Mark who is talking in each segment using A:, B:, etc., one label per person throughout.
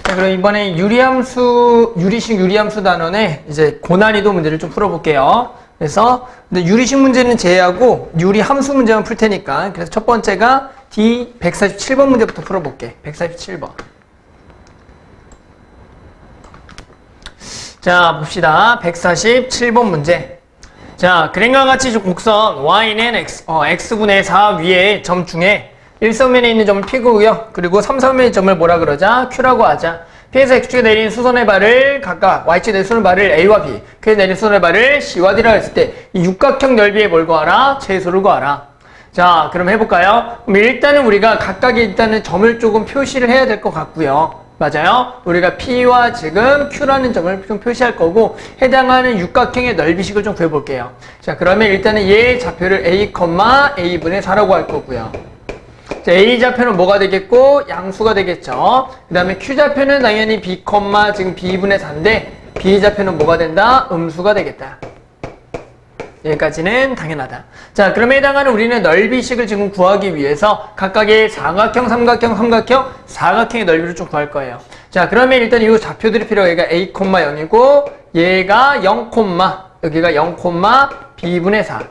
A: 자, 그럼 이번에 유리식 유리함수 단원의 이제 고난이도 문제를 좀 풀어볼게요. 그래서 근데 유리식 문제는 제외하고 유리함수 문제만 풀 테니까. 그래서 첫 번째가 D 147번 문제부터 풀어볼게. 147번. 자, 봅시다. 147번 문제. 자, 그림과 같이 곡선 y는 x분의 4 위에 점 중에 1선면에 있는 점을 P고요. 그리고 3선면의 점을 뭐라 그러자? Q라고 하자. P에서 X축에 내린 수선의 발을 각각 Y축에 내린 수선의 발을 A와 B, Q에 내린 수선의 발을 C와 D라 했을 때 이 육각형 넓이의 뭘 구하라? 최소를 구하라. 자, 그럼 해볼까요? 그럼 일단은 우리가 각각의 일단은 점을 조금 표시를 해야 될 것 같고요. 맞아요? 우리가 P와 지금 Q라는 점을 좀 표시할 거고 해당하는 육각형의 넓이식을 좀 구해볼게요. 자, 그러면 일단은 얘 좌표를 A, A분의 4라고 할 거고요. 자, A 좌표는 뭐가 되겠고? 양수가 되겠죠. 그 다음에 Q 좌표는 당연히 B, 지금 B분의 4인데 B 좌표는 뭐가 된다? 음수가 되겠다. 여기까지는 당연하다. 자, 그럼에 해당하는 우리는 넓이식을 지금 구하기 위해서 각각의 사각형, 사각형의 넓이를 좀 구할 거예요. 자, 그러면 일단 이 좌표들이 필요해요. 얘가 A, 0이고 얘가 0, 여기가 0, B분의 4.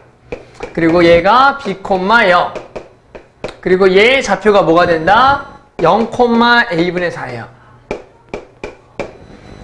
A: 그리고 얘가 B, 0. 그리고 얘 좌표가 뭐가 된다? 0, A분의 4예요.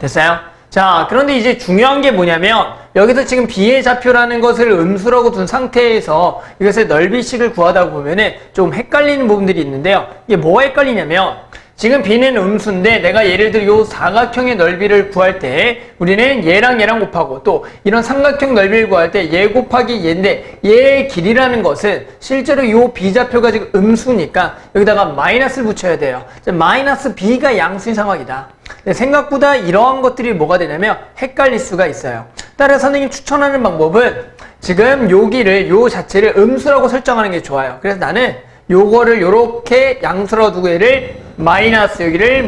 A: 됐어요? 자, 그런데 이제 중요한 게 뭐냐면 여기서 지금 B의 좌표라는 것을 음수라고 둔 상태에서 이것의 넓이식을 구하다 보면은 좀 헷갈리는 부분들이 있는데요. 이게 뭐가 헷갈리냐면 지금 B는 음수인데 내가 예를 들어 요 사각형의 넓이를 구할 때 우리는 얘랑 곱하고 또 이런 삼각형 넓이를 구할 때 얘 곱하기 얘인데 얘의 길이라는 것은 실제로 요 B좌표가 지금 음수니까 여기다가 마이너스를 붙여야 돼요. 마이너스 B가 양수인 상황이다. 근데 생각보다 이러한 것들이 뭐가 되냐면 헷갈릴 수가 있어요. 따라서 선생님 추천하는 방법은 지금 여기를 요 자체를 음수라고 설정하는 게 좋아요. 그래서 나는 요거를 요렇게 양수로 두고 얘를 마이너스, 여기를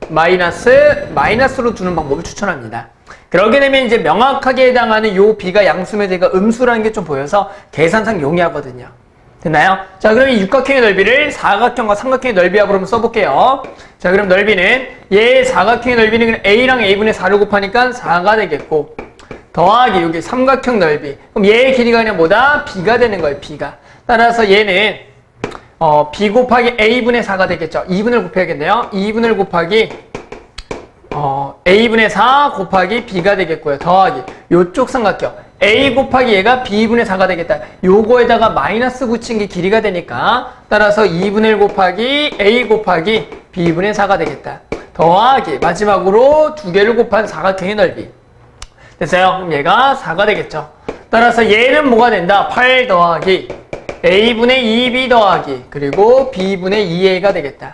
A: 마이너스로 두는 방법을 추천합니다. 그러게 되면 이제 명확하게 해당하는 요 B가 양수면 얘가 음수라는 게 좀 보여서 계산상 용이하거든요. 됐나요? 자, 그럼 이 육각형의 넓이를 사각형과 삼각형의 넓이합으로 한번 써볼게요. 자, 그럼 넓이는 얘 사각형의 넓이는 A랑 A분의 4를 곱하니까 4가 되겠고 더하기 여기 삼각형 넓이. 그럼 얘의 길이가 그냥 뭐다? B가 되는 거예요, B가. 따라서 얘는 B 곱하기 A분의 4가 되겠죠. 2분을 곱해야겠네요. 2분을 곱하기 A분의 4 곱하기 B가 되겠고요. 더하기 요쪽 삼각형 A 곱하기 얘가 B분의 4가 되겠다. 요거에다가 마이너스 붙인 게 길이가 되니까 따라서 2분의 1 곱하기 A 곱하기 B분의 4가 되겠다. 더하기 마지막으로 두 개를 곱한 사각형의 넓이. 됐어요? 그럼 얘가 4가 되겠죠. 따라서 얘는 뭐가 된다? 8 더하기 A분의 2B 더하기 그리고 B분의 2A가 되겠다.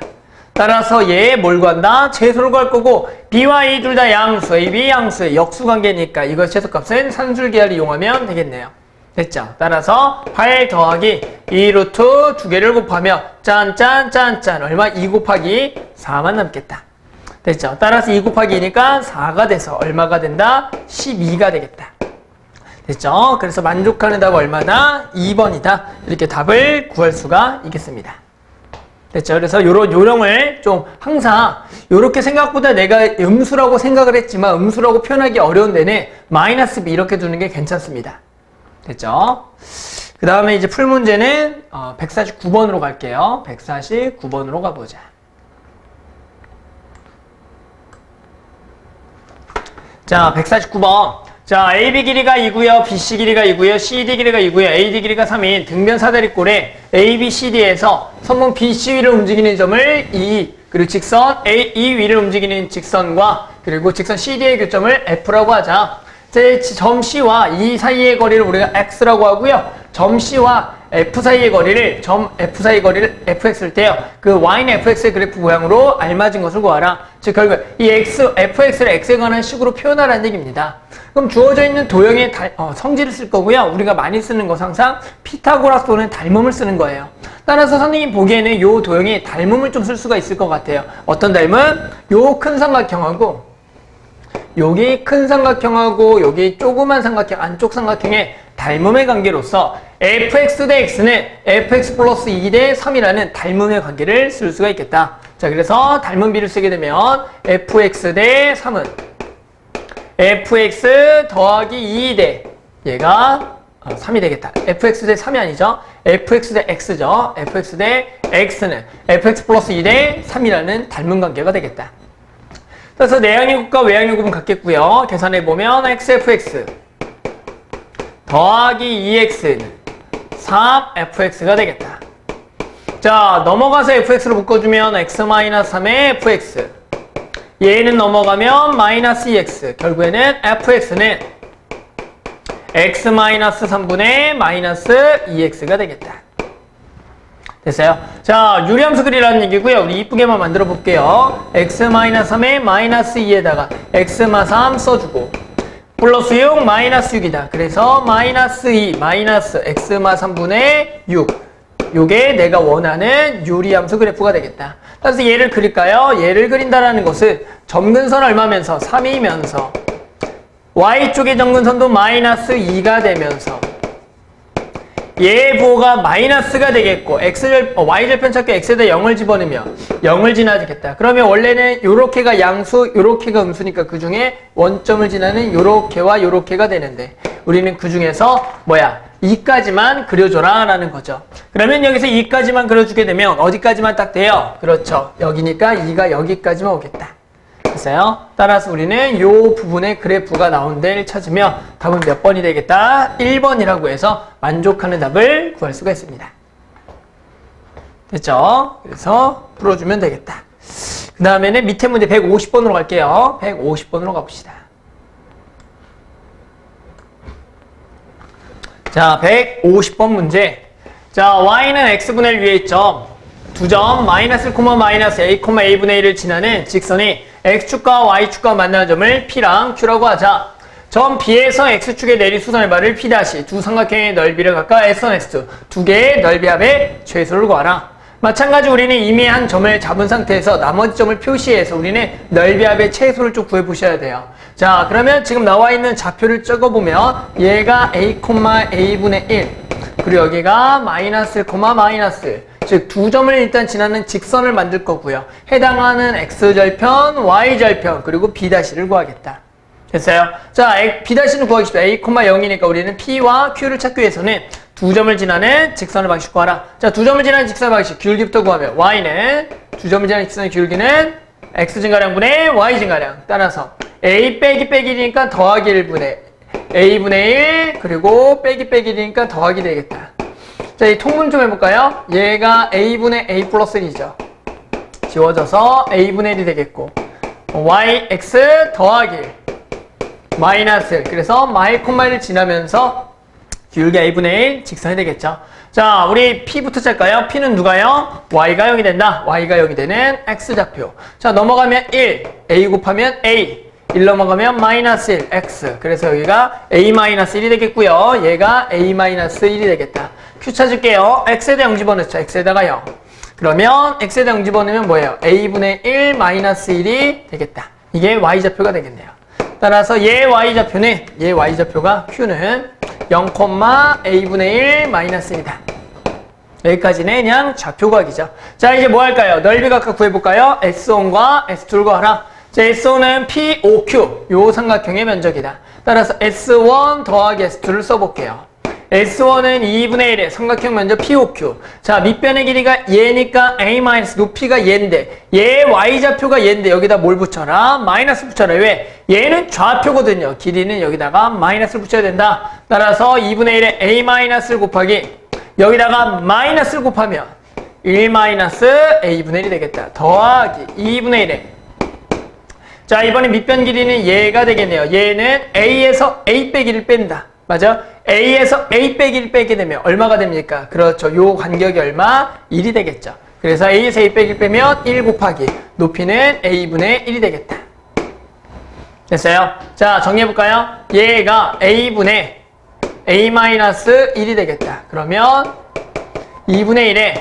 A: 따라서 얘 뭘 구한다? 최소를 구할 거고 B와 A 둘 다 양수, AB 양수의 역수관계니까 이거 최소값은 산술계열을 이용하면 되겠네요. 됐죠? 따라서 8 더하기 2루트 두 개를 곱하면 짠 얼마? 2 곱하기 4만 남겠다. 됐죠? 따라서 2 곱하기 2니까 4가 돼서 얼마가 된다? 12가 되겠다. 됐죠? 그래서 만족하는 답은 얼마다? 2번이다. 이렇게 답을 구할 수가 있겠습니다. 됐죠? 그래서 요런 요령을 좀 항상 요렇게 생각보다 내가 음수라고 생각을 했지만 음수라고 표현하기 어려운 데는 마이너스 B 이렇게 두는 게 괜찮습니다. 됐죠? 그 다음에 이제 풀 문제는 149번으로 갈게요. 149번으로 가보자. 자, 149번. 자, AB 길이가 2고요, BC 길이가 2고요, CD 길이가 2고요, AD 길이가 3인 등변 사다리꼴에 ABCD에서 선분 BC 위를 움직이는 점을 2, 그리고 직선 A 위를 움직이는 직선과 그리고 직선 CD의 교점을 F라고 하자. 점 C와 이 사이의 거리를 우리가 X라고 하고요. 점 C와 F 사이의 거리를 Fx일 때요. 그 Y는 Fx의 그래프 모양으로 알맞은 것을 구하라. 즉 결국 이 Fx를 X에 관한 식으로 표현하라는 얘기입니다. 그럼 주어져 있는 도형의 성질을 쓸 거고요. 우리가 많이 쓰는 것은 항상 피타고라스 또는 닮음을 쓰는 거예요. 따라서 선생님 보기에는 이 도형이 닮음을 좀 쓸 수가 있을 것 같아요. 어떤 닮음? 요 큰 삼각형하고 여기 큰 삼각형하고 여기 조그만 삼각형, 안쪽 삼각형의 닮음의 관계로서 fx 대 x는 fx 플러스 2 대 3이라는 닮음의 관계를 쓸 수가 있겠다. 자, 그래서 닮은 비를 쓰게 되면 fx 대 3은 fx 더하기 2 대 얘가 3이 되겠다. fx 대 3이 아니죠. fx 대 x죠. fx 대 x는 fx 플러스 2 대 3이라는 닮은 관계가 되겠다. 그래서 내향의 곱과 외향의 곱은 같겠고요. 계산해보면 xfx 더하기 2x는 3fx가 되겠다. 자, 넘어가서 fx로 묶어주면 x-3의 fx 얘는 넘어가면 마이너스 2x 결국에는 fx는 x-3분의 마이너스 2x가 되겠다. 됐어요? 자, 유리함수 그리라는 얘기고요. 우리 이쁘게만 만들어 볼게요. x-3의 마이너스 2에다가 x-3 써주고 플러스 6 마이너스 6이다. 그래서 마이너스 2 마이너스 x-3분의 6 요게 내가 원하는 유리함수 그래프가 되겠다. 따라서 얘를 그릴까요? 얘를 그린다라는 것은 점근선 얼마면서 3이면서 y쪽의 점근선도 마이너스 2가 되면서 얘 부호가 마이너스가 되겠고 y절편 찾기 x에다 0을 집어넣으면 0을 지나야겠다. 그러면 원래는 요렇게가 양수 요렇게가 음수니까 그 중에 원점을 지나는 요렇게와 요렇게가 되는데 우리는 그 중에서 2까지만 그려줘라 라는 거죠. 그러면 여기서 2까지만 그려주게 되면 어디까지만 딱 돼요? 그렇죠. 여기니까 2가 여기까지만 오겠다. 됐어요? 따라서 우리는 요 부분의 그래프가 나온 데를 찾으면 답은 몇 번이 되겠다? 1번이라고 해서 만족하는 답을 구할 수가 있습니다. 됐죠? 그래서 풀어주면 되겠다. 그 다음에는 밑에 문제 150번으로 갈게요. 150번으로 가봅시다. 자, 150번 문제. 자, y는 x분의 1 위에 있죠. 두 점 마이너스, 마이너스 a, a분의 1을 지나는 직선이 x축과 y축과 만나는 점을 p랑 q라고 하자. 점 B에서 x축의 내리수선의 발을 p' 두 삼각형의 넓이를 각각 s1, s2 두 개의 넓이 합의 최소를 구하라. 마찬가지 우리는 이미 한 점을 잡은 상태에서 나머지 점을 표시해서 우리는 넓이 합의 최소를 좀 구해보셔야 돼요. 자, 그러면 지금 나와 있는 좌표를 적어보면 얘가 a, a분의 1 그리고 여기가 마이너스, 마이너스 즉 두 점을 일단 지나는 직선을 만들 거고요. 해당하는 x절편, y절편 그리고 b'를 구하겠다. 됐어요? 자, b'는 구하기 쉽다. a, 0이니까 우리는 p와 q를 찾기 위해서는 두 점을 지나는 직선을 방식 구하라. 자, 두 점을 지나는 직선 방식 기울기부터 구하면 y는 두 점을 지나는 직선의 기울기는 x 증가량분의 y 증가량 따라서 a 빼기 1이니까 더하기 1분의 a분의 1 그리고 빼기 1이니까 더하기 되겠다. 자, 이 통분 좀 해볼까요? 얘가 a분의 a 플러스 1이죠. 지워져서 a분의 1이 되겠고 yx 더하기 1 마이너스 1 그래서 마이 콤마를 지나면서 기울기 a분의 1 직선이 되겠죠. 자, 우리 p부터 짤까요? p는 누가요? y가 0이 된다. y가 0이 되는 x좌표. 자, 넘어가면 1 a 곱하면 a 1 넘어가면 마이너스 1 x 그래서 여기가 a-1이 되겠고요. 얘가 a-1이 되겠다. q 찾을게요. x에다 0 집어넣죠. x에다가 0 그러면 x에다 0 집어넣으면 뭐예요? a분의 1 마이너스 1이 되겠다. 이게 y좌표가 되겠네요. 따라서 얘 y좌표가 q는 0, a분의 1 마이너스 1이다. 여기까지는 그냥 좌표 구하기죠. 자, 이제 뭐 할까요? 넓이 각각 구해볼까요? S1과 S2를 구하라. 자, S1은 POQ 요 삼각형의 면적이다. 따라서 S1 더하기 S2를 써볼게요. S1은 2분의 1의 삼각형 면적 POQ. 자, 밑변의 길이가 얘니까 A- 높이가 얘인데 얘 Y좌표가 얘인데 여기다 뭘 붙여라? 마이너스 붙여라. 왜? 얘는 좌표거든요. 길이는 여기다가 마이너스를 붙여야 된다. 따라서 2분의 1의 A- 곱하기 여기다가 마이너스를 곱하면 1 마이너스 A분의 1이 되겠다. 더하기 2분의 1에 자, 이번에 밑변 길이는 얘가 되겠네요. 얘는 A에서 A 빼기 1을 뺀다. 맞아? A에서 A 빼기 1 빼게 되면 얼마가 됩니까? 그렇죠. 요 간격이 얼마? 1이 되겠죠. 그래서 A에서 A 빼기 1 빼면 1 곱하기 높이는 A분의 1이 되겠다. 됐어요? 자, 정리해볼까요? 얘가 A분의 A-1이 되겠다. 그러면 2분의 1에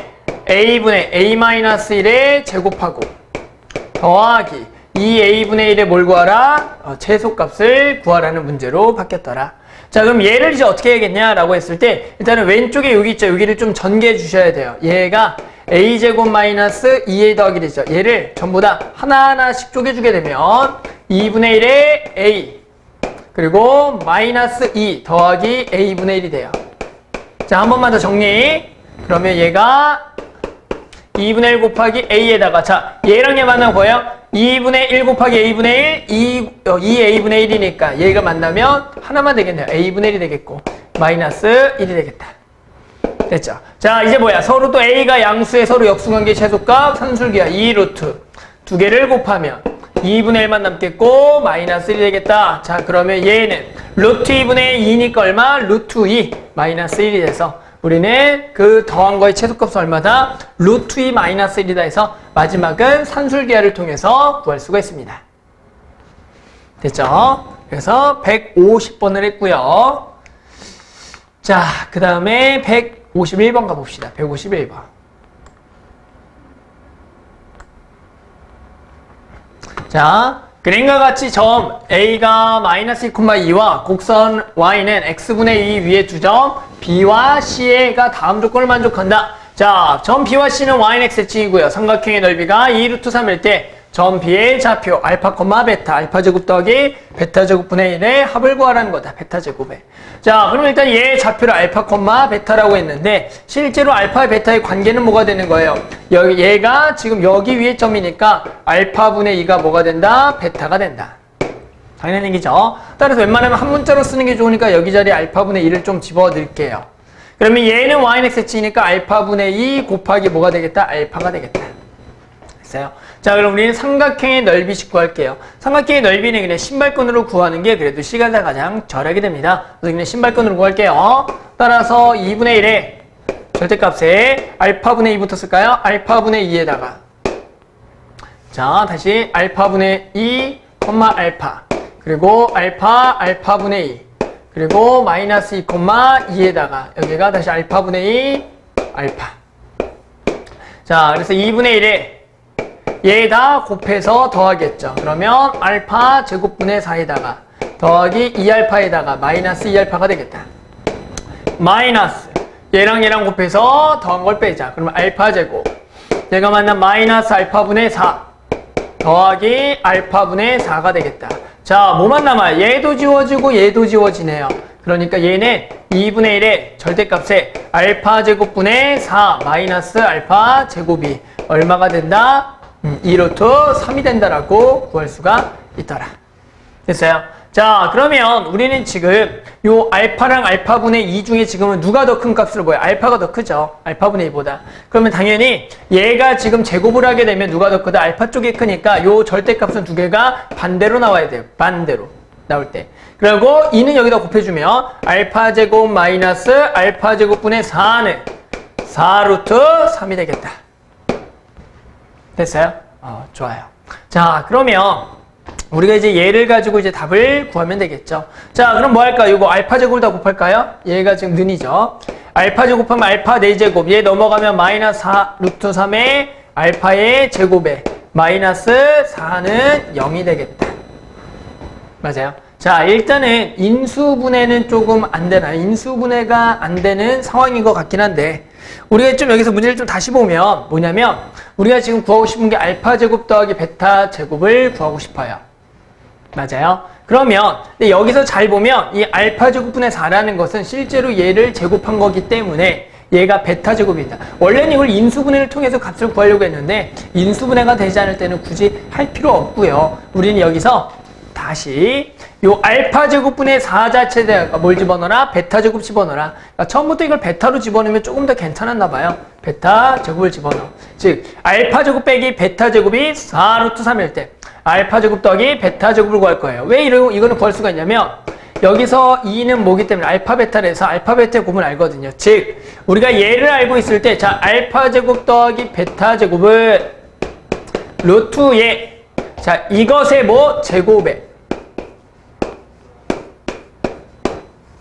A: A분의 A-1에 제곱하고 더하기 2A분의 1에 뭘 구하라? 최소값을 구하라는 문제로 바뀌었더라. 자, 그럼 얘를 이제 어떻게 해야겠냐라고 했을 때 일단은 왼쪽에 여기 있죠. 여기를 좀 전개해 주셔야 돼요. 얘가 a제곱 마이너스 2a 더하기 되죠. 얘를 전부 다 하나하나씩 쪼개주게 되면 2분의 1에 a 그리고 마이너스 2 더하기 a분의 1이 돼요. 자, 한 번만 더 정리. 그러면 얘가 2분의 1 곱하기 a에다가 자, 얘랑 얘 만나면 뭐예요? 2분의 1 곱하기 a분의 1, 2a분의 1이니까 얘가 만나면 하나만 되겠네요. a분의 1이 되겠고 마이너스 1이 되겠다. 됐죠? 자, 이제 뭐야? 서로 또 a가 양수에 서로 역수관계 최소값 산술기야. 2루트 두 개를 곱하면 2분의 1만 남겠고 마이너스 1이 되겠다. 자, 그러면 얘는 루트 2분의 2니까 얼마? 루트 2 마이너스 1이 돼서 우리는 그 더한 거의 최소값은 얼마다? 루트 2 마이너스 1이다 해서 마지막은 산술기하를 통해서 구할 수가 있습니다. 됐죠? 그래서 150번을 했고요. 자, 그 다음에 151번 가봅시다. 151번. 자, 그림과 같이 점 A가 마이너스 2,2와 곡선 Y는 X분의 2 위에 두 점 B와 C가 다음 조건을 만족한다. 자, 점 B와 C는 Y는 X축이고요. 삼각형의 넓이가 2루트 3일 때 점 B의 좌표 알파, 베타, 알파 제곱 더하기 베타 제곱분의 1의 합을 구하라는 거다. 베타 제곱에. 자, 그럼 일단 얘의 좌표를 알파, 베타라고 했는데 실제로 알파, 베타의 관계는 뭐가 되는 거예요? 얘가 지금 여기 위에 점이니까 알파분의 2가 뭐가 된다? 베타가 된다. 당연한 얘기죠. 따라서 웬만하면 한 문자로 쓰는 게 좋으니까 여기 자리에 알파분의 2를 좀 집어 넣을게요. 그러면 얘는 Y는 X축이니까 알파분의 2 곱하기 뭐가 되겠다? 알파가 되겠다. 됐어요? 자, 그럼 우리는 삼각형의 넓이식 구할게요. 삼각형의 넓이는 그냥 신발끈으로 구하는 게 그래도 시간이 가장 절약이 됩니다. 그래서 그냥 신발끈으로 구할게요. 따라서 2분의 1에 절대값에 알파분의 2 붙었을까요? 알파분의 2에다가 자, 다시 알파분의 2, 알파 그리고 알파분의 2 그리고 마이너스 2, 2에다가 여기가 다시 알파분의 2, 알파. 자, 그래서 2분의 1에 얘 다 곱해서 더하겠죠. 그러면 알파 제곱분의 4에다가 더하기 2알파에다가 마이너스 2알파가 되겠다. 마이너스 얘랑 얘랑 곱해서 더한 걸 빼자. 그러면 알파 제곱 얘가 만난 마이너스 알파분의 4 더하기 알파분의 4가 되겠다. 자, 뭐만 남아요? 얘도 지워지고 얘도 지워지네요. 그러니까 얘는 2분의 1의 절대값에 알파 제곱분의 4 마이너스 알파 제곱이 얼마가 된다? 2루트 3이 된다라고 구할 수가 있더라. 됐어요? 자, 그러면 우리는 지금 요 알파랑 알파분의 2 중에 지금은 누가 더 큰 값으로 보여요? 알파가 더 크죠? 알파분의 2보다. 그러면 당연히 얘가 지금 제곱을 하게 되면 누가 더 크다? 알파 쪽이 크니까 요 절대값은 두 개가 반대로 나와야 돼요. 반대로 나올 때. 그리고 2는 여기다 곱해주면 알파 제곱 마이너스 알파 제곱분의 4는 4루트 3이 되겠다. 됐어요? 좋아요. 자, 그러면 우리가 이제 얘를 가지고 이제 답을 구하면 되겠죠. 자, 그럼 뭐 할까요? 이거 알파 제곱을 다 곱할까요? 얘가 지금 는이죠. 알파 제곱하면 알파 4제곱. 얘 넘어가면 마이너스 4 루트 3의 알파의 제곱에 마이너스 4는 0이 되겠다. 맞아요? 자, 일단은 인수분해는 조금 안 되나요? 인수분해가 안 되는 상황인 것 같긴 한데 우리가 좀 여기서 문제를 좀 다시 보면 뭐냐면 우리가 지금 구하고 싶은 게 알파 제곱 더하기 베타 제곱을 구하고 싶어요. 맞아요? 그러면 근데 여기서 잘 보면 이 알파 제곱분의 4라는 것은 실제로 얘를 제곱한 거기 때문에 얘가 베타 제곱이다. 원래는 이걸 인수분해를 통해서 값을 구하려고 했는데 인수분해가 되지 않을 때는 굳이 할 필요 없고요. 우리는 여기서 다시 요 알파 제곱분의 4 자체에다가 뭘 집어넣어라? 베타 제곱 집어넣어라. 그러니까 처음부터 이걸 베타로 집어넣으면 조금 더 괜찮았나 봐요. 베타 제곱을 집어넣어. 즉 알파 제곱 빼기 베타 제곱이 4루트 3일 때 알파 제곱 더하기 베타 제곱을 구할 거예요. 왜 이거는 구할 수가 있냐면 여기서 2는 뭐기 때문에 알파 베타를 해서 알파 베타의 곱을 알거든요. 즉 우리가 얘를 알고 있을 때 자 알파 제곱 더하기 베타 제곱을 루트 얘 자 이것의 뭐 제곱에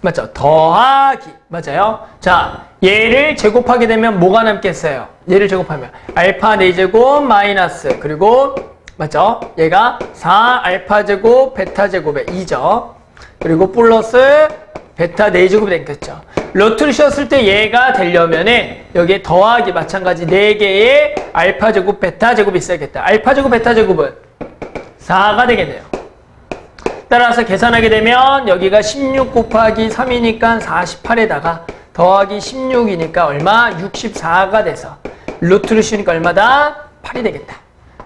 A: 맞죠? 더하기. 맞아요? 자, 얘를 제곱하게 되면 뭐가 남겠어요? 얘를 제곱하면 알파 4제곱 마이너스 그리고 맞죠? 얘가 4 알파 제곱 베타 제곱에 2죠. 그리고 플러스 베타 4제곱이 되겠죠. 루트를 씌웠을 때 얘가 되려면은 여기에 더하기 마찬가지 4개의 알파 제곱, 베타 제곱이 있어야겠다. 알파 제곱, 베타 제곱은 4가 되겠네요. 따라서 계산하게 되면 여기가 16 곱하기 3이니까 48에다가 더하기 16이니까 얼마? 64가 돼서 루트를 씌우니까 얼마다? 8이 되겠다.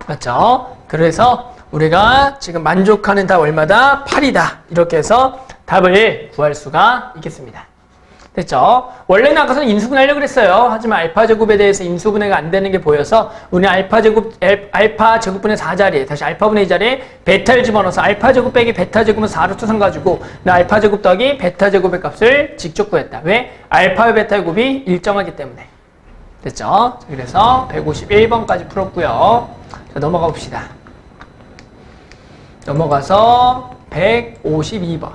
A: 맞죠? 그래서 우리가 지금 만족하는 답 얼마다? 8이다. 이렇게 해서 답을 구할 수가 있겠습니다. 됐죠? 원래는 아까서는 인수분해하려고 그랬어요. 하지만 알파 제곱에 대해서 인수분해가 안 되는 게 보여서 우리는 알파 제곱분의 4자리에 다시 알파분의 2자리에 베타를 집어넣어서 알파 제곱 빼기 베타 제곱은 4로 추상 가지고 알파 제곱 더하기 베타 제곱의 값을 직접 구했다. 왜? 알파와 베타의 곱이 일정하기 때문에. 됐죠? 그래서 151번까지 풀었고요. 자, 넘어가 봅시다. 넘어가서 152번.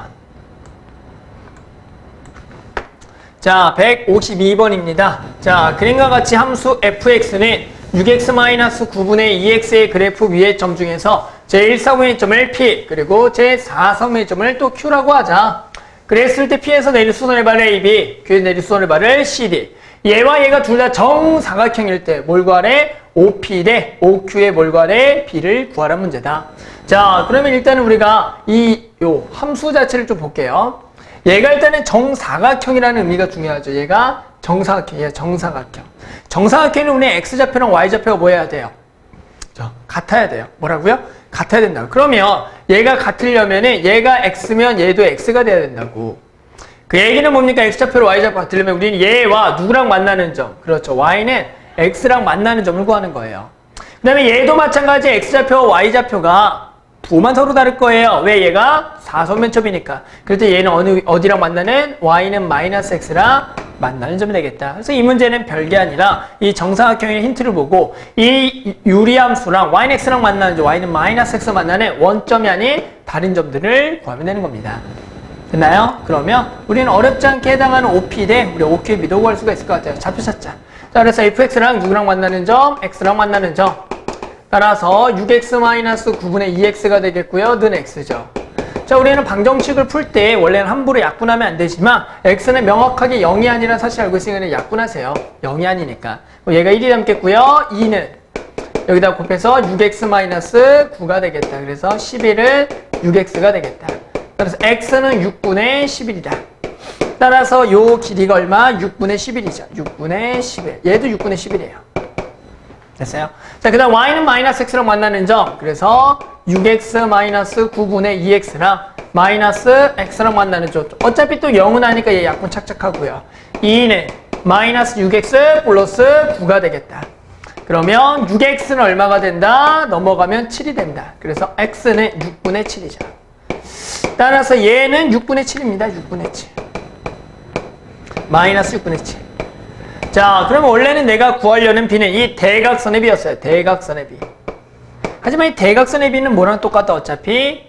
A: 자, 152번입니다. 자, 그림과 같이 함수 fx는 6x-9분의 2x의 그래프 위의 점 중에서 제1사분의 점을 p, 그리고 제4사분의 점을 또 q라고 하자. 그랬을 때 p에서 내릴 수선의 발을 ab, q에서 내릴 수선의 발을 cd. 얘와 얘가 둘 다 정사각형일 때 뭘 구하래? OP 대 OQ의 뭘 구하래? B를 구하라는 문제다. 자, 그러면 일단은 우리가 요 함수 자체를 좀 볼게요. 얘가 일단은 정사각형이라는 의미가 중요하죠. 얘가 정사각형이에요. 정사각형. 정사각형은 우리 X좌표랑 Y좌표가 뭐 해야 돼요? 같아야 돼요. 뭐라고요? 같아야 된다고. 그러면 얘가 같으려면은 얘가 X면 얘도 X가 돼야 된다고. 그 얘기는 뭡니까? X좌표로 Y좌표 같으려면 우리는 얘와 누구랑 만나는 점. 그렇죠. Y는 X랑 만나는 점을 구하는 거예요. 그 다음에 얘도 마찬가지 X좌표와 Y좌표가 부호만 서로 다를 거예요. 왜? 얘가 4선면점이니까. 그럴 때 얘는 어디랑 만나는? Y는 마이너스 X랑 만나는 점이 되겠다. 그래서 이 문제는 별게 아니라 이 정사각형의 힌트를 보고 이 유리함수랑 Y는 X랑 만나는 점, Y는 마이너스 X 만나는 원점이 아닌 다른 점들을 구하면 되는 겁니다. 됐나요? 그러면 우리는 어렵지 않게 해당하는 OP 대 우리 OQ의 미도 구할 수가 있을 것 같아요. 좌표 찾자. 자, 그래서 fx랑 누구랑 만나는 점? x랑 만나는 점. 따라서 6x-9분의 2x가 되겠고요. 는 x죠. 자, 우리는 방정식을 풀 때 원래는 함부로 약분하면 안 되지만 x는 명확하게 0이 아니라 사실 알고 있으니까 약분하세요. 0이 아니니까. 얘가 1이 남겠고요. 2는 여기다 곱해서 6x-9가 되겠다. 그래서 11은 6x가 되겠다. 그래서 x는 6분의 11이다. 따라서 요 길이가 얼마? 6분의 11이죠. 6분의 11. 얘도 6분의 11이에요. 됐어요? 자, 그 다음 y는 마이너스 x랑 만나는 점. 그래서 6x-9분의 2x랑 마이너스 x랑 만나는 점. 어차피 또 0은 아니까 얘 약분 착착하고요. 2는 마이너스 6x 플러스 9가 되겠다. 그러면 6x는 얼마가 된다? 넘어가면 7이 된다. 그래서 x는 6분의 7이죠. 따라서 얘는 6분의 7입니다. 6분의 7. 마이너스 6분의 7. 자, 그러면 원래는 내가 구하려는 b는 이 대각선의 b였어요. 대각선의 b. 하지만 이 대각선의 b는 뭐랑 똑같다? 어차피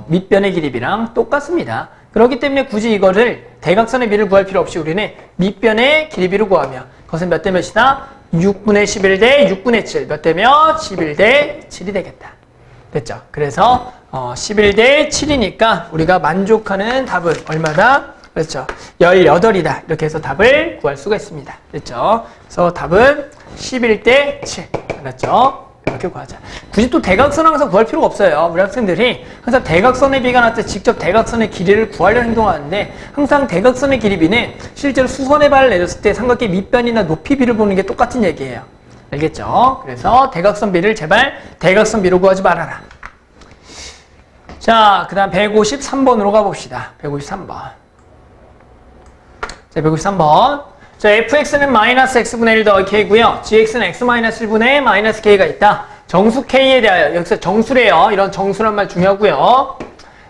A: 밑변의 길이 b랑 똑같습니다. 그렇기 때문에 굳이 이거를 대각선의 b를 구할 필요 없이 우리는 밑변의 길이 b를 구하면 그것은 몇 대 몇이다? 6분의 11 대 6분의 7. 몇 대 몇? 11 대 7이 되겠다. 됐죠? 그래서 11 대 7이니까 우리가 만족하는 답은 얼마다? 그렇죠. 18이다. 이렇게 해서 답을 구할 수가 있습니다. 됐죠? 그래서 답은 11 대 7. 알았죠? 이렇게 구하자. 굳이 또 대각선 항상 구할 필요가 없어요. 우리 학생들이 항상 대각선의 비가 나올 때 직접 대각선의 길이를 구하려는 행동하는데 항상 대각선의 길이 비는 실제로 수선의 발을 내렸을 때 삼각계 밑변이나 높이 비를 보는 게 똑같은 얘기예요. 알겠죠? 그래서 대각선 비를 제발 대각선 비로 구하지 말아라. 자, 그 다음 153번으로 가봅시다. 153번. 자, 153번. 자, fx는 마이너스 x분의 1 더하기 k고요. gx는 x 마이너스 1분의 마이너스 k가 있다. 정수 k에 대하여, 여기서 정수래요. 이런 정수란 말 중요하고요.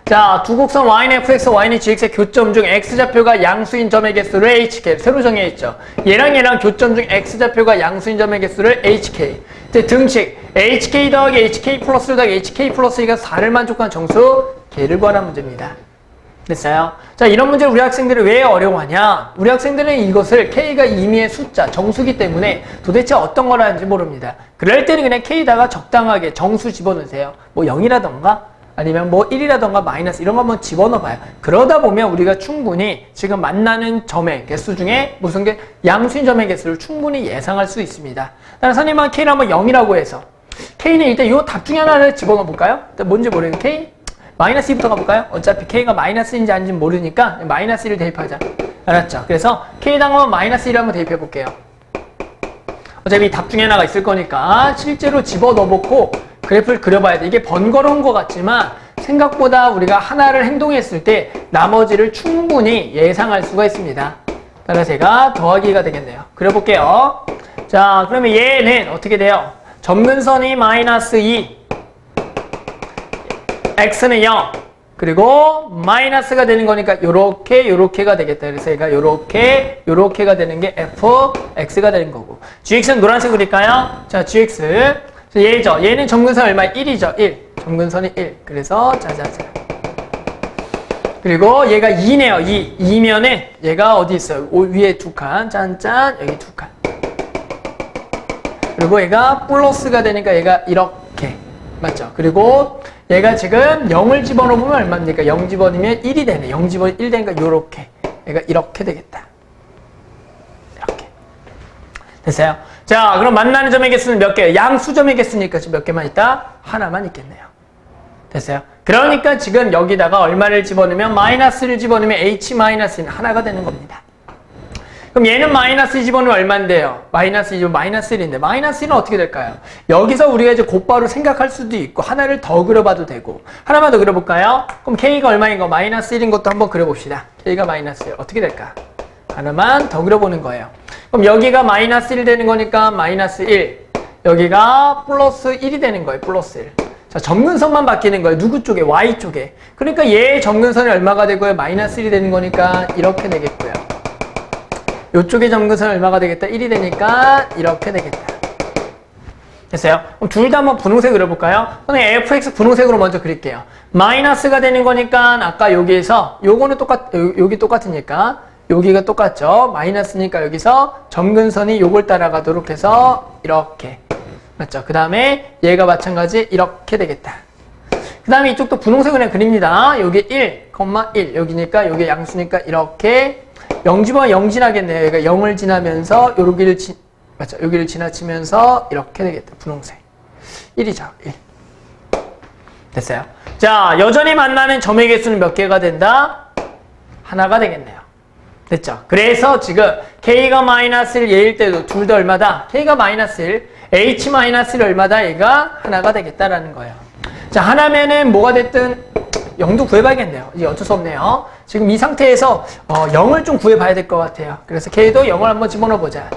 A: 자, 두 곡선 y는 fx, y는 gx의 교점 중 x좌표가 양수인 점의 개수를 hk. 새로 정해있죠. 얘랑 얘랑 교점 중 x좌표가 양수인 점의 개수를 hk. 이제 등식 hk 더하기 hk 플러스 1 더하기 hk 플러스 2가 4를 만족한 정수 k를 구하라는 문제입니다. 됐어요? 자, 이런 문제를 우리 학생들이 왜 어려워하냐? 우리 학생들은 이것을 K가 임의의 숫자, 정수기 때문에 도대체 어떤 거라는지 모릅니다. 그럴 때는 그냥 K다가 적당하게 정수 집어넣으세요. 뭐 0이라던가 아니면 뭐 1이라던가 마이너스 이런 거 한번 집어넣어봐요. 그러다 보면 우리가 충분히 지금 만나는 점의 개수 중에 무슨 게 양수인 점의 개수를 충분히 예상할 수 있습니다. 따라서 선생님은 K를 한번 0이라고 해서 K는 일단 이 답 중에 하나를 집어넣어 볼까요? 일단 뭔지 모르겠는 K? 마이너스 2부터 가볼까요? 어차피 K가 마이너스인지 아닌지 모르니까 마이너스 1을 대입하자. 알았죠? 그래서 K당하면 마이너스 1을 한번 대입해 볼게요. 어차피 이 답 중에 하나가 있을 거니까 실제로 집어넣어놓고 그래프를 그려봐야 돼. 이게 번거로운 것 같지만 생각보다 우리가 하나를 행동했을 때 나머지를 충분히 예상할 수가 있습니다. 따라서 제가 더하기가 되겠네요. 그려볼게요. 자, 그러면 얘는 어떻게 돼요? 점근선이 마이너스 2, x는 0, 그리고 마이너스가 되는 거니까 요렇게가 되겠다. 그래서 얘가 요렇게가 되는 게 fx가 되는 거고. gx는 노란색 그릴까요? 자, gx. 얘죠. 얘는 점근선 얼마? 1이죠. 1. 점근선이 1. 그래서 짜자자. 그리고 얘가 2네요. 2. 2면에 얘가 어디 있어요? 위에 두 칸. 짠짠. 여기 두 칸. 그리고 얘가 플러스가 되니까 얘가 이렇게. 맞죠? 그리고 얘가 지금 0을 집어넣으면 얼마입니까? 0 집어넣으면 1이 되네. 0 집어넣으면 1 되니까 요렇게. 얘가 이렇게 되겠다. 이렇게. 됐어요? 자, 그럼 만나는 점의 개수는 몇 개예요? 양수점의 개수니까 지금 몇 개만 있다? 하나만 있겠네요. 됐어요? 그러니까 지금 여기다가 얼마를 집어넣으면 마이너스를 집어넣으면 h-는 하나가 되는 겁니다. 그럼 얘는 마이너스 집어넣으면 얼마인데요? 마이너스 1인데 마이너스 1은 어떻게 될까요? 여기서 우리가 이제 곧바로 생각할 수도 있고 하나를 더 그려봐도 되고 하나만 더 그려볼까요? 그럼 K가 얼마인 거? 마이너스 1인 것도 한번 그려봅시다. K가 마이너스 1 어떻게 될까? 하나만 더 그려보는 거예요. 그럼 여기가 마이너스 1 되는 거니까 마이너스 1 여기가 플러스 1이 되는 거예요. 플러스 1. 자, 점근선만 바뀌는 거예요. 누구 쪽에? Y 쪽에. 그러니까 얘 점근선이 얼마가 되고요? 마이너스 1이 되는 거니까 이렇게 되겠고요. 이쪽의 점근선이 얼마가 되겠다? 1이 되니까 이렇게 되겠다. 됐어요? 그럼 둘 다 한번 분홍색 그려볼까요? 선생님 fx 분홍색으로 먼저 그릴게요. 마이너스가 되는 거니까 아까 여기에서 요거는 여기 똑같으니까 여기가 똑같죠? 마이너스니까 여기서 점근선이 요걸 따라가도록 해서 이렇게. 맞죠? 그 다음에 얘가 마찬가지 이렇게 되겠다. 그 다음에 이쪽도 분홍색으로 그냥 그립니다. 여기 1, 1 여기니까 여기 양수니까 이렇게 0 집어넣으면 0 지나겠네요. 얘가 0을 지나면서 맞죠? 여기를 지나치면서 이렇게 되겠다. 분홍색. 1이죠. 1. 됐어요? 자, 여전히 만나는 점의 개수는 몇 개가 된다? 하나가 되겠네요. 됐죠? 그래서 지금 K가 마이너스 1 얘일 때도 둘 다 얼마다? K가 마이너스 1, H-1이 얼마다? 얘가 하나가 되겠다라는 거예요. 자, 하나면은 뭐가 됐든 0도 구해봐야겠네요. 이제 어쩔 수 없네요. 지금 이 상태에서 0을 좀 구해봐야 될 것 같아요. 그래서 K도 0을 한번 집어넣어보자.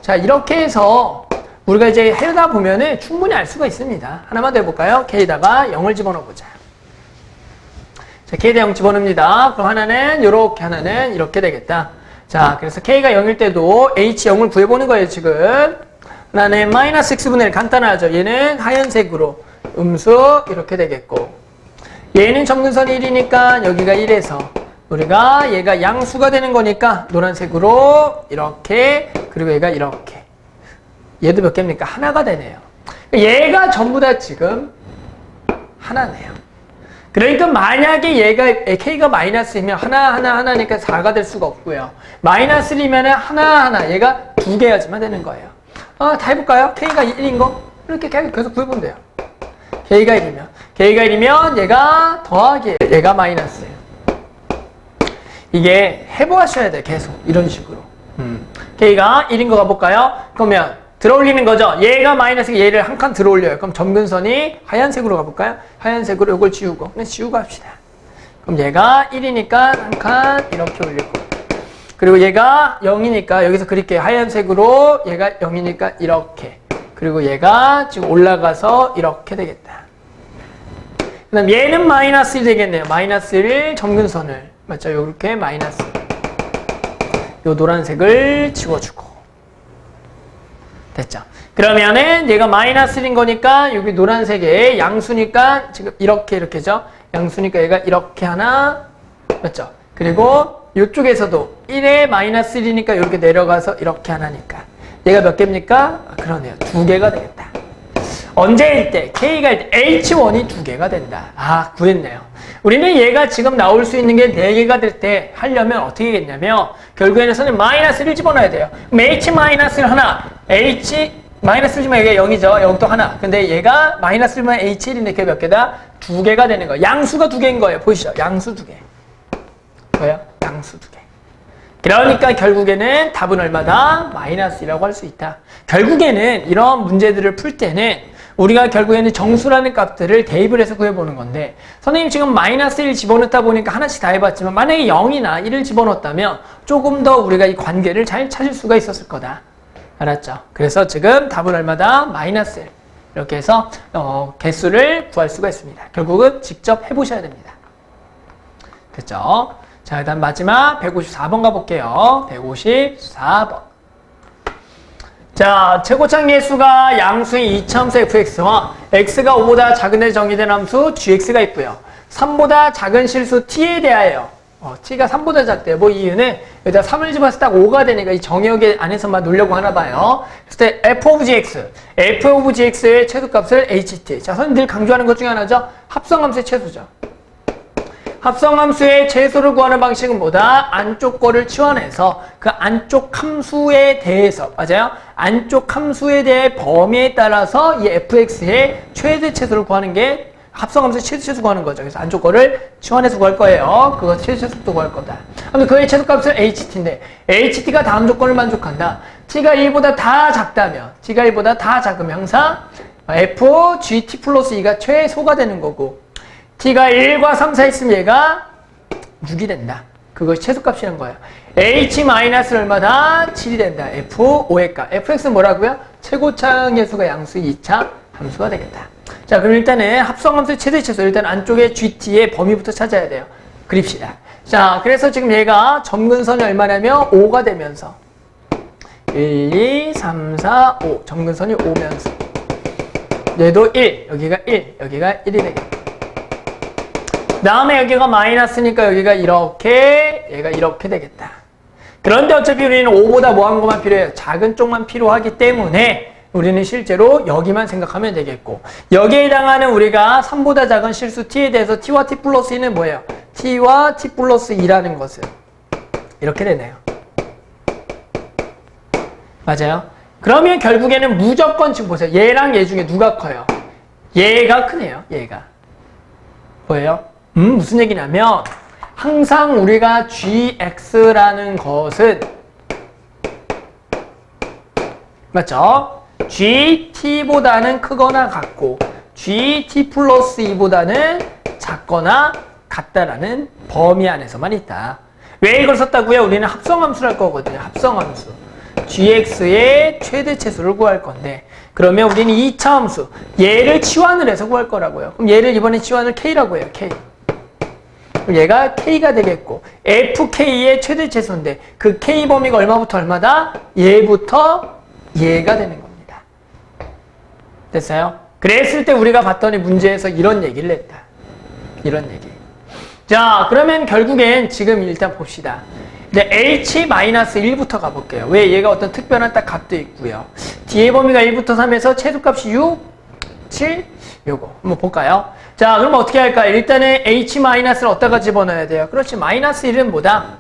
A: 자, 이렇게 해서 우리가 이제 하다 보면은 충분히 알 수가 있습니다. 하나만 더 해볼까요? K에다가 0을 집어넣어보자. 자, K에다 0 집어넣습니다. 그럼 하나는 요렇게, 하나는 이렇게 되겠다. 자, 그래서 K가 0일 때도 H 0을 구해보는 거예요, 지금. 하나는 마이너스 x분의 1 간단하죠. 얘는 하얀색으로 음수 이렇게 되겠고 얘는 점근선이 1이니까 여기가 1에서 우리가 얘가 양수가 되는 거니까 노란색으로 이렇게 그리고 얘가 이렇게 얘도 몇 개입니까? 하나가 되네요. 얘가 전부 다 지금 하나네요. 그러니까 만약에 얘가 K가 마이너스이면 하나니까 4가 될 수가 없고요. 마이너스 1이면 하나 얘가 2개야지만 되는 거예요. 다 해볼까요? K가 1인 거? 이렇게 계속 구해보면 돼요. K가 1이면 얘가 더하기 얘가 마이너스예요. 이게 해보셔야 돼요. 계속 이런 식으로. K가 1인 거 가볼까요? 그러면 들어올리는 거죠. 얘가 마이너스 얘를 한 칸 들어올려요. 그럼 점근선이 하얀색으로 가볼까요? 하얀색으로 이걸 지우고 그냥 지우고 합시다. 그럼 얘가 1이니까 한 칸 이렇게 올리고 그리고 얘가 0이니까 여기서 그릴게요. 하얀색으로 얘가 0이니까 이렇게 그리고 얘가 지금 올라가서 이렇게 되겠다. 그 다음 얘는 마이너스 1 되겠네요. 마이너스 1 점근선을 맞죠? 이렇게 마이너스 요 노란색을 지워주고 됐죠? 그러면은 얘가 마이너스 1인 거니까 여기 노란색에 양수니까 지금 이렇게죠? 양수니까 얘가 이렇게 하나 맞죠? 그리고 이쪽에서도 1에 마이너스 1이니까 이렇게 내려가서 이렇게 하나니까 얘가 몇 개입니까? 그러네요. 2개가 되겠다. 언제일 때? K가 일 때 H1이 2개가 된다. 아, 구했네요. 우리는 얘가 지금 나올 수 있는 게 4개가 될 때 하려면 어떻게 겠냐면 결국에는 선생님 마이너스를 집어넣어야 돼요. 그럼 H 마이너스를 하나, H 마이너스를 집으면 얘가 0이죠. 0도 하나. 근데 얘가 마이너스를 집으면 H1인데 그게 몇 개다? 2개가 되는 거예요. 양수가 2개인 거예요. 보이시죠? 양수 2개. 뭐예요? 양수 2개. 그러니까 결국에는 답은 얼마다? 마이너스라고 할 수 있다. 결국에는 이런 문제들을 풀 때는 우리가 결국에는 정수라는 값들을 대입을 해서 구해보는 건데 선생님 지금 마이너스 1 집어넣다 보니까 하나씩 다 해봤지만 만약에 0이나 1을 집어넣었다면 조금 더 우리가 이 관계를 잘 찾을 수가 있었을 거다. 알았죠? 그래서 지금 답은 얼마다? 마이너스 1. 이렇게 해서 개수를 구할 수가 있습니다. 결국은 직접 해보셔야 됩니다. 됐죠? 자, 일단 마지막 154번 가볼게요. 154번. 자, 최고창 계수가 양수인 이차함수 fx와 x가 5보다 작은 데 정의된 함수 gx가 있고요. 3보다 작은 실수 t에 대하여 t가 3보다 작대요. 뭐 이유는 여기다 3을 집어서 딱 5가 되니까 이 정의 안에서만 놓으려고 하나 봐요. 그래서 f of gx, f of gx의 최소값을 ht. 자, 선생님 늘 강조하는 것 중에 하나죠. 합성함수의 최소죠. 합성함수의 최소를 구하는 방식은 뭐다? 안쪽 거를 치환해서 그 안쪽 함수에 대해서, 맞아요? 안쪽 함수에 대해 범위에 따라서 이 fx의 최대 최소를 구하는 게 합성함수의 최대 최소 구하는 거죠. 그래서 안쪽 거를 치환해서 구할 거예요. 그거 최대 최소도 구할 거다. 그럼 그의 최소값은 ht인데 ht가 다음 조건을 만족한다. t가 1보다 다 작다면, t가 1보다 다 작으면 항상 f gt 플러스 2가 최소가 되는 거고 t가 1과 3 사이 있으면 얘가 6이 된다. 그것이 최소값이라는 거예요. h-는 얼마다? 7이 된다. f 5의 값. fx는 뭐라고요? 최고차항 계수가 양수 2차 함수가 되겠다. 자, 그럼 일단은 합성함수의 최대 최소. 일단 안쪽에 gt의 범위부터 찾아야 돼요. 그립시다. 자, 그래서 지금 얘가 점근선이 얼마냐면 5가 되면서 1, 2, 3, 4, 5. 점근선이 5면서 얘도 1, 여기가 1, 여기가 1이 되겠다. 그 다음에 여기가 마이너스니까 여기가 이렇게, 얘가 이렇게 되겠다. 그런데 어차피 우리는 5보다 뭐한 것만 필요해요? 작은 쪽만 필요하기 때문에 우리는 실제로 여기만 생각하면 되겠고 여기에 해당하는 우리가 3보다 작은 실수 t에 대해서 t와 t 플러스 2는 뭐예요? t와 t 플러스 2라는 것은 이렇게 되네요. 맞아요? 그러면 결국에는 무조건 지금 보세요. 얘랑 얘 중에 누가 커요? 얘가 크네요. 얘가. 뭐예요? 무슨 얘기냐면 항상 우리가 gx라는 것은 맞죠? gt보다는 크거나 같고 gt 플러스 2보다는 작거나 같다라는 범위 안에서만 있다. 왜 이걸 썼다고요? 우리는 합성함수를 할 거거든요. 합성함수. gx의 최대 최소를 구할 건데 그러면 우리는 2차 함수 얘를 치환을 해서 구할 거라고요. 그럼 얘를 이번에 치환을 k라고 해요. k. 그럼 얘가 k가 되겠고 fk의 최대 최소인데 그 k 범위가 얼마부터 얼마다? 얘부터 얘가 되는 겁니다. 됐어요? 그랬을 때 우리가 봤더니 문제에서 이런 얘기를 했다. 이런 얘기. 자, 그러면 결국엔 지금 일단 봅시다. 네, h-1부터 가볼게요. 왜? 얘가 어떤 특별한 딱 값도 있고요. 뒤에 범위가 1부터 3에서 최소값이 6, 7, 요거 한번 볼까요? 자, 그럼 어떻게 할까요? 일단은 h-를 어디다가 집어넣어야 돼요? 그렇지, 마이너스 1은 뭐다?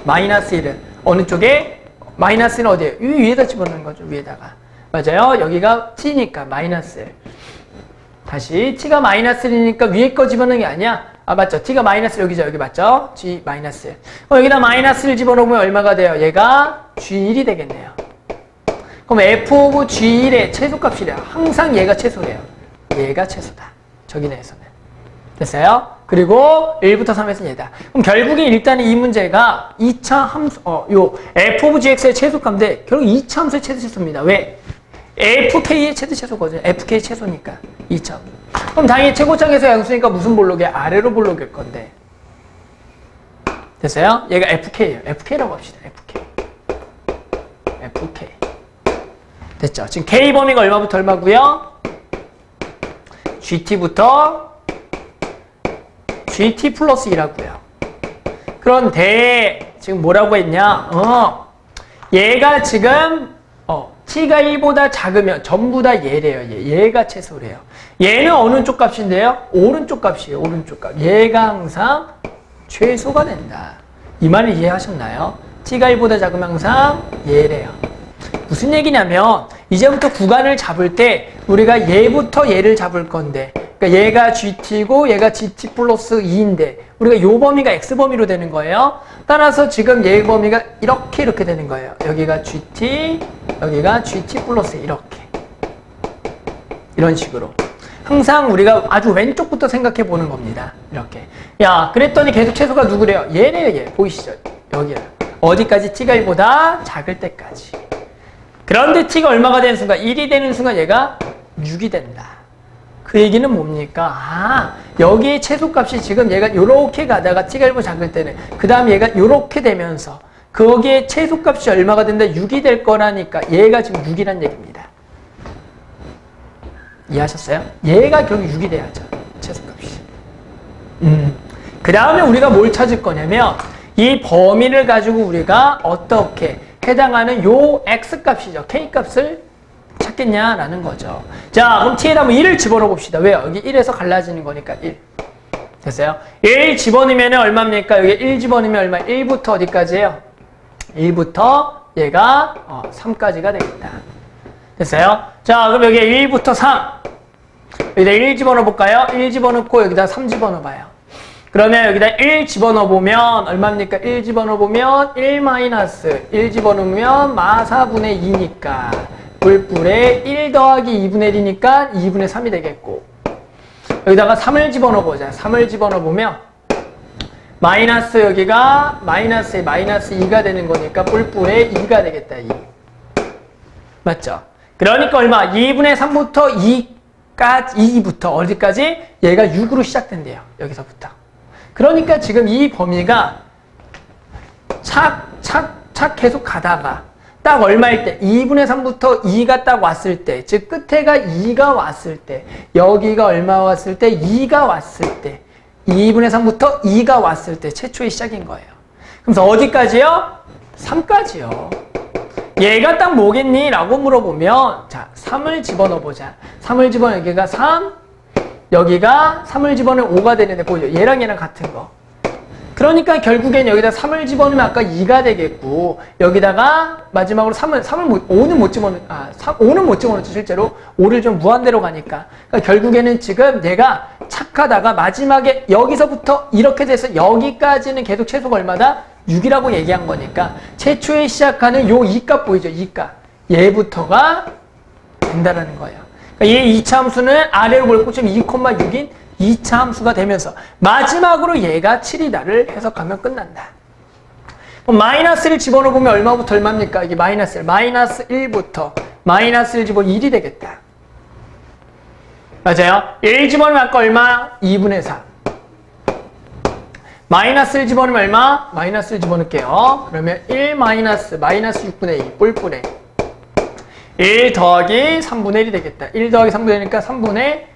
A: 마이너스 1은 어느 쪽에? 마이너스는 어디에요? 위에다 집어넣는 거죠, 위에다가. 맞아요? 여기가 t니까 마이너스 1. 다시 t가 마이너스 1이니까 위에 거 집어넣는 게 아니야. 아, 맞죠? t가 마이너스 여기죠. 여기 맞죠? g 마이너스 1. 여기다 마이너스를 집어넣으면 얼마가 돼요? 얘가 g1이 되겠네요. 그럼 f 오브 g1의 최소값이래요. 항상 얘가 최소래요. 얘가 최소다. 저기 내에서는. 됐어요? 그리고 1부터 3에서는 얘다. 그럼 결국에 일단은 이 문제가 2차 함수, 요 f 오브 gx의 최소값인데 결국 2차 함수의 최대 최소입니다. 왜? fk의 최대 최소거든요. fk 최소니까 2차. 그럼 당연히 최고창에서 양수니까 무슨 볼록이야? 아래로 볼록일 건데. 됐어요? 얘가 fk예요. fk라고 합시다. fk. 됐죠? 지금 k 범위가 얼마부터 얼마고요? gt부터 gt 플러스 2라고요. 그런데 지금 뭐라고 했냐? 얘가 지금 t가 1보다 작으면 전부 다 얘래요. 얘가 최소래요. 얘는 어느 쪽 값인데요? 오른쪽 값이에요. 오른쪽 값. 얘가 항상 최소가 된다. 이 말을 이해하셨나요? t가 1보다 작으면 항상 얘래요. 무슨 얘기냐면 이제부터 구간을 잡을 때 우리가 얘부터 얘를 잡을 건데, 그러니까 얘가 GT고 얘가 GT 플러스 2인데 우리가 요 범위가 X 범위로 되는 거예요. 따라서 지금 얘 범위가 이렇게 되는 거예요. 여기가 GT, 여기가 GT 플러스 이렇게. 이런 식으로. 항상 우리가 아주 왼쪽부터 생각해 보는 겁니다. 이렇게. 야, 그랬더니 계속 최소가 누구래요? 얘래요, 얘. 보이시죠? 여기요. 어디까지? t가 1보다 작을 때까지. 그런데 t가 얼마가 되는 순간? 1이 되는 순간 얘가 6이 된다. 그 얘기는 뭡니까? 여기에 최소값이 지금 얘가 요렇게 가다가 t가 1보다 작을 때는 그 다음 얘가 요렇게 되면서 거기에 최소값이 얼마가 된다? 6이 될 거라니까 얘가 지금 6이란 얘기입니다. 이해하셨어요? 얘가 결국 6이 돼야죠. 최소값이. 그 다음에 우리가 뭘 찾을 거냐면 이 범위를 가지고 우리가 어떻게 해당하는 요 x값이죠. k값을 찾겠냐라는 거죠. 자, 그럼 t에다 한번 1을 집어넣어 봅시다. 왜요? 여기 1에서 갈라지는 거니까 1. 됐어요? 1 집어넣으면 얼마입니까? 여기 1 집어넣으면 얼마? 1부터 어디까지예요? 1부터 얘가 3까지가 되겠다. 됐어요? 자, 그럼 여기 1부터 3. 여기다 1 집어넣어 볼까요? 1 집어넣고 여기다 3 집어넣어 봐요. 그러면 여기다 1 집어넣어 보면 얼마입니까? 1 집어넣어 보면 1 집어넣으면 마 4분의 2니까 뿔뿔에 1 더하기 2분의 1이니까 2분의 3이 되겠고, 여기다가 3을 집어넣어 보자. 3을 집어넣어 보면 마이너스 여기가 마이너스에 마이너스 2가 되는 거니까 뿔뿔에 2가 되겠다. 2. 맞죠? 그러니까 얼마? 2분의 3부터 2부터 어디까지? 얘가 6으로 시작된대요. 여기서부터. 그러니까 지금 이 범위가 착 계속 가다가 딱 얼마일 때? 2분의 3부터 2가 딱 왔을 때, 즉 끝에가 2가 왔을 때, 여기가 얼마 왔을 때? 2가 왔을 때, 2분의 3부터 2가 왔을 때 최초의 시작인 거예요. 그래서 어디까지요? 3까지요. 얘가 딱 뭐겠니? 라고 물어보면, 자, 3을 집어넣어보자. 3을 집어넣어, 여기가 3, 여기가 3을 집어넣으면 5가 되는데, 보이죠? 얘랑 같은 거. 그러니까 결국엔 여기다 3을 집어넣으면 아까 2가 되겠고, 여기다가 마지막으로 5는 못 집어넣었죠, 실제로. 5를 좀 무한대로 가니까. 그러니까 결국에는 지금 얘가 착하다가 마지막에 여기서부터 이렇게 돼서 여기까지는 계속 최소가 얼마다? 6이라고 얘기한 거니까 최초에 시작하는 요 2값 보이죠? 2값. 얘부터가 된다라는 거예요. 그러니까 얘 2차 함수는 아래로 볼 곳점 2,6인 2차 함수가 되면서 마지막으로 얘가 7이다를 해석하면 끝난다. 그럼 마이너스를 집어넣으면 얼마부터 얼마입니까? 이게 마이너스 1. 마이너스 1부터 마이너스 1 집어넣으면 1이 되겠다. 맞아요? 1 집어넣으면 아까 얼마? 2분의 3. 마이너스를 집어넣으면 얼마? 마이너스를 집어넣을게요. 그러면 1 마이너스 6분의 2 뿔뿔에 1 더하기 3분의 1이 되겠다. 1 더하기 3분의 1이니까 3분의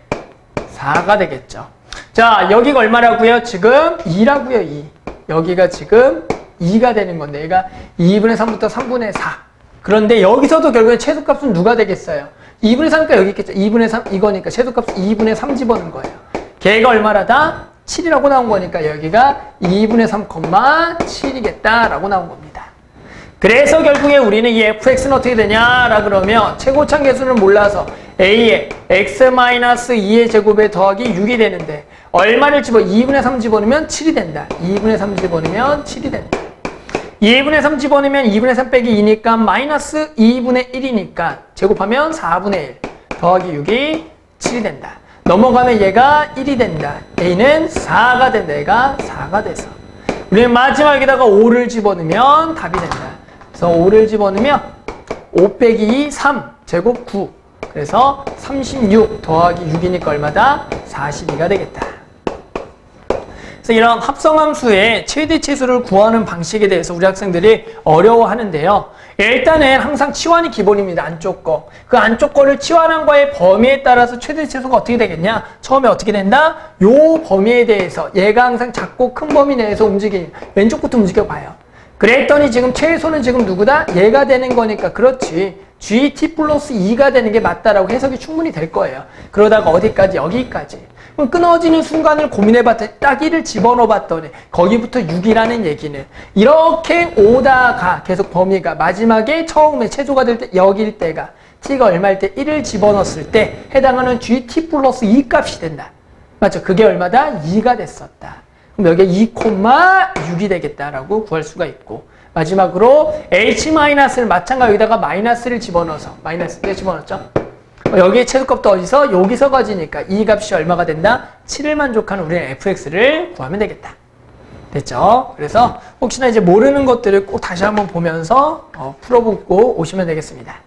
A: 4가 되겠죠. 자, 여기가 얼마라고요? 지금 2라고요. 2. 여기가 지금 2가 되는 건데 얘가 2분의 3부터 3분의 4. 그런데 여기서도 결국에 최소값은 누가 되겠어요? 2분의 3이니까 여기 있겠죠. 2분의 3 이거니까 최소값은 2분의 3 집어넣은 거예요. 걔가 얼마라다? 7이라고 나온 거니까 여기가 2분의 3,7이겠다 라고 나온 겁니다. 그래서 결국에 우리는 이 fx는 어떻게 되냐라 그러면 최고참 계수는 몰라서 a에 x-2의 제곱에 더하기 6이 되는데 얼마를 2분의 3 집어넣으면 7이 된다. 2분의 3 집어넣으면 7이 된다. 2분의 3 집어넣으면 2분의 3 빼기 2니까 마이너스 2분의 1이니까 제곱하면 4분의 1 더하기 6이 7이 된다. 넘어가면 얘가 1이 된다. a는 4가 된다. 얘가 4가 돼서 우리는 마지막에다가 5를 집어넣으면 답이 된다. 그래서 5를 집어넣으면 5 빼기 2, 3, 제곱 9. 그래서 36 더하기 6이니까 얼마다? 42가 되겠다. 그래서 이런 합성함수의 최대치수를 구하는 방식에 대해서 우리 학생들이 어려워하는데요. 일단은 항상 치환이 기본입니다. 안쪽 거. 그 안쪽 거를 치환한 거의 범위에 따라서 최대치수가 어떻게 되겠냐? 처음에 어떻게 된다? 요 범위에 대해서 얘가 항상 작고 큰 범위 내에서 움직이는 왼쪽부터 움직여봐요. 그랬더니 지금 최소는 지금 누구다? 얘가 되는 거니까 그렇지. gt 플러스 2가 되는 게 맞다라고 해석이 충분히 될 거예요. 그러다가 어디까지? 여기까지. 그럼 끊어지는 순간을 고민해봤더니 딱 1을 집어넣어봤더니 거기부터 6이라는 얘기는 이렇게 오다가 계속 범위가 마지막에 처음에 최소가 될 때 여기일 때가 t가 얼마일 때 1을 집어넣었을 때 해당하는 gt 플러스 2 값이 된다. 맞죠? 그게 얼마다? 2가 됐었다. 그럼 여기에 2,6이 되겠다라고 구할 수가 있고 마지막으로 h-를 마찬가지 여기다가 마이너스를 집어넣어서 마이너스를 집어넣었죠? 여기에 최소값도 어디서? 여기서 가지니까 이 값이 얼마가 된다? 7을 만족하는 우리는 fx를 구하면 되겠다. 됐죠? 그래서 혹시나 이제 모르는 것들을 꼭 다시 한번 보면서 풀어보고 오시면 되겠습니다.